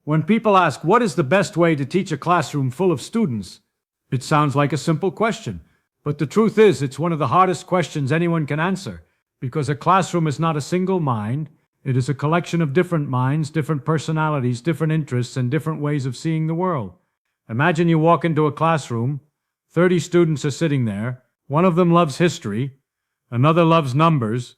When people ask what is the best way to teach a classroom full of students, it sounds like a simple question. But the truth is, it's one of the hardest questions anyone can answer, because a classroom is not a single mind. It is a collection of different minds, different personalities, different interests, and different ways of seeing the world. Imagine you walk into a classroom, 30 students are sitting there. One of them loves history, another loves numbers,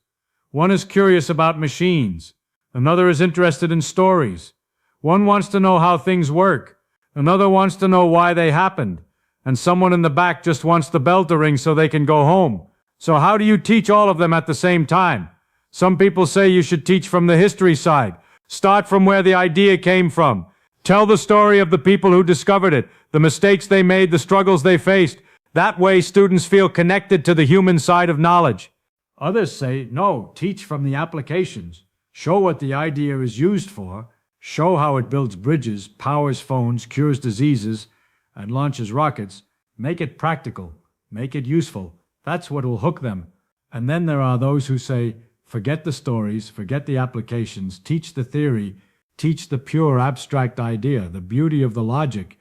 one is curious about machines, another is interested in stories, one wants to know how things work, another wants to know why they happened, and someone in the back just wants the bell to ring so they can go home. So how do you teach all of them at the same time? Some people say you should teach from the history side. Start from where the idea came from. Tell the story of the people who discovered it, the mistakes they made, the struggles they faced. That way students feel connected to the human side of knowledge. Others say, no, teach from the applications. Show what the idea is used for. Show how it builds bridges, powers phones, cures diseases, and launches rockets. Make it practical. Make it useful. That's what will hook them. And then there are those who say, forget the stories, forget the applications, teach the theory, teach the pure abstract idea, the beauty of the logic,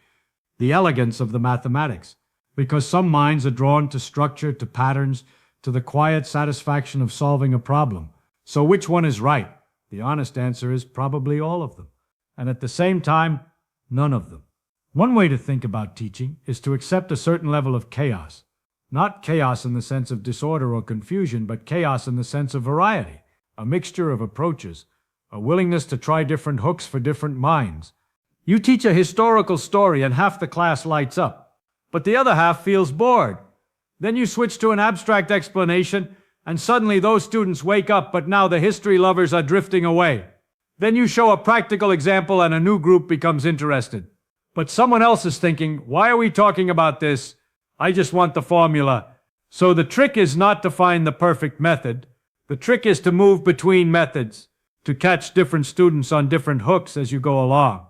the elegance of the mathematics. Because some minds are drawn to structure, to patterns, to the quiet satisfaction of solving a problem. So which one is right? The honest answer is probably all of them. And at the same time, none of them. One way to think about teaching is to accept a certain level of chaos. Not chaos in the sense of disorder or confusion, but chaos in the sense of variety, a mixture of approaches, a willingness to try different hooks for different minds. You teach a historical story and half the class lights up, but the other half feels bored. Then you switch to an abstract explanation, and suddenly those students wake up, but now the history lovers are drifting away. Then you show a practical example and a new group becomes interested. But someone else is thinking, why are we talking about this? I just want the formula. So the trick is not to find the perfect method. The trick is to move between methods, to catch different students on different hooks as you go along.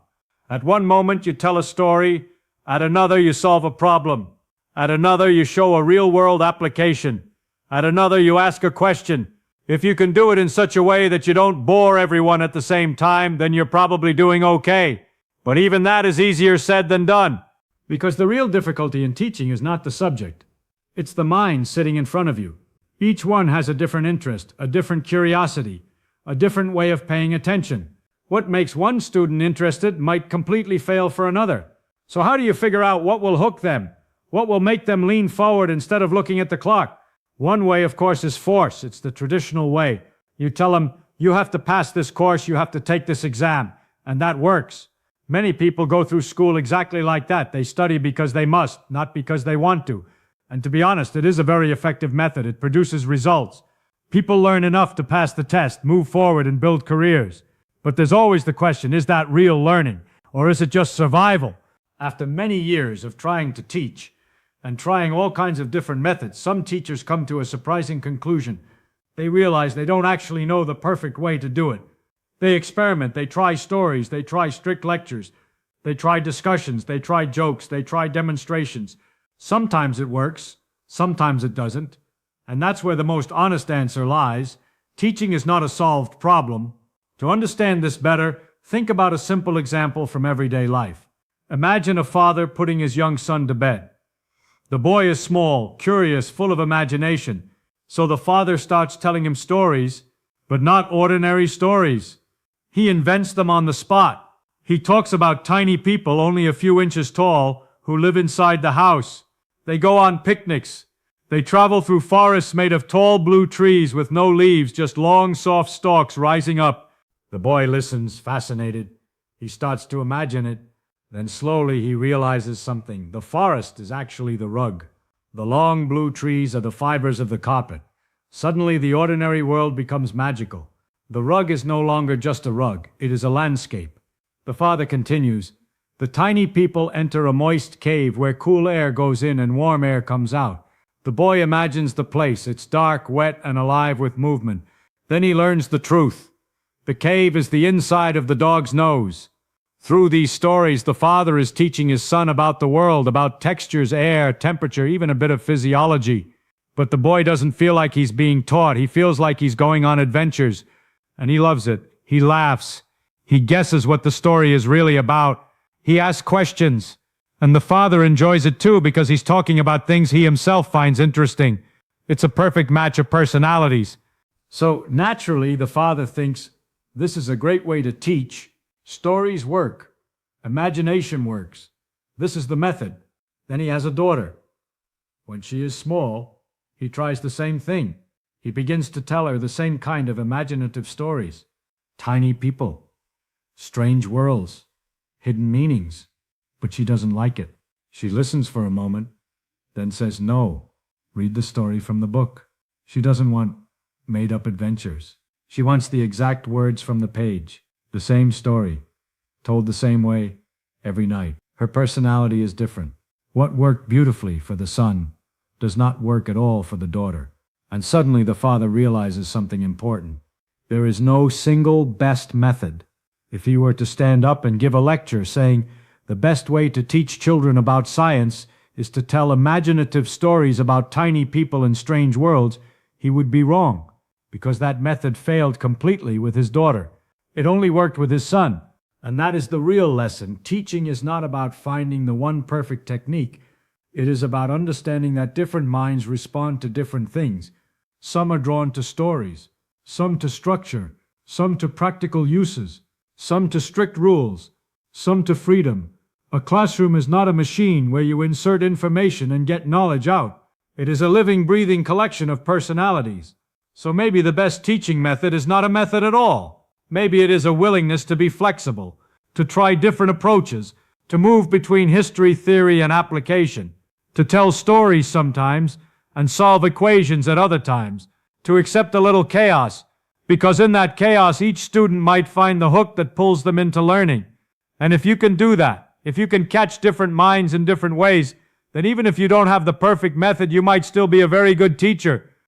At one moment you tell a story, at another you solve a problem, at another you show a real-world application, at another you ask a question. If you can do it in such a way that you don't bore everyone at the same time, then you're probably doing okay. But even that is easier said than done. Because the real difficulty in teaching is not the subject. It's the mind sitting in front of you. Each one has a different interest, a different curiosity, a different way of paying attention. What makes one student interested might completely fail for another. So how do you figure out what will hook them? What will make them lean forward instead of looking at the clock? One way, of course, is force. It's the traditional way. You tell them, you have to pass this course, you have to take this exam, and that works. Many people go through school exactly like that. They study because they must, not because they want to. And to be honest, it is a very effective method. It produces results. People learn enough to pass the test, move forward, and build careers. But there's always the question, is that real learning? Or is it just survival? After many years of trying to teach, and trying all kinds of different methods, some teachers come to a surprising conclusion. They realize they don't actually know the perfect way to do it. They experiment, they try stories, they try strict lectures, they try discussions, they try jokes, they try demonstrations. Sometimes it works, sometimes it doesn't. And that's where the most honest answer lies. Teaching is not a solved problem. To understand this better, think about a simple example from everyday life. Imagine a father putting his young son to bed. The boy is small, curious, full of imagination. So the father starts telling him stories, but not ordinary stories. He invents them on the spot. He talks about tiny people only a few inches tall who live inside the house. They go on picnics. They travel through forests made of tall blue trees with no leaves, just long soft stalks rising up. The boy listens, fascinated. He starts to imagine it. Then slowly he realizes something. The forest is actually the rug. The long blue trees are the fibers of the carpet. Suddenly the ordinary world becomes magical. The rug is no longer just a rug, it is a landscape. The father continues, the tiny people enter a moist cave where cool air goes in and warm air comes out. The boy imagines the place, it's dark, wet, and alive with movement. Then he learns the truth. The cave is the inside of the dog's nose. Through these stories, the father is teaching his son about the world, about textures, air, temperature, even a bit of physiology. But the boy doesn't feel like he's being taught, he feels like he's going on adventures. And he loves it. He laughs. He guesses what the story is really about. He asks questions. And the father enjoys it too because he's talking about things he himself finds interesting. It's a perfect match of personalities. So naturally, the father thinks, this is a great way to teach. Stories work. Imagination works. This is the method. Then he has a daughter. When she is small, he tries the same thing. He begins to tell her the same kind of imaginative stories. Tiny people, strange worlds, hidden meanings. But she doesn't like it. She listens for a moment, then says, no, read the story from the book. She doesn't want made-up adventures. She wants the exact words from the page, the same story, told the same way every night. Her personality is different. What worked beautifully for the son does not work at all for the daughter. And suddenly the father realizes something important. There is no single best method. If he were to stand up and give a lecture saying, the best way to teach children about science is to tell imaginative stories about tiny people in strange worlds, he would be wrong, because that method failed completely with his daughter. It only worked with his son. And that is the real lesson. Teaching is not about finding the one perfect technique. It is about understanding that different minds respond to different things. Some are drawn to stories, some to structure, some to practical uses, some to strict rules, some to freedom. A classroom is not a machine where you insert information and get knowledge out. It is a living, breathing collection of personalities. So maybe the best teaching method is not a method at all. Maybe it is a willingness to be flexible, to try different approaches, to move between history, theory, and application, to tell stories sometimes and solve equations at other times, to accept a little chaos, because in that chaos each student might find the hook that pulls them into learning. And if you can do that, if you can catch different minds in different ways, then even if you don't have the perfect method, you might still be a very good teacher,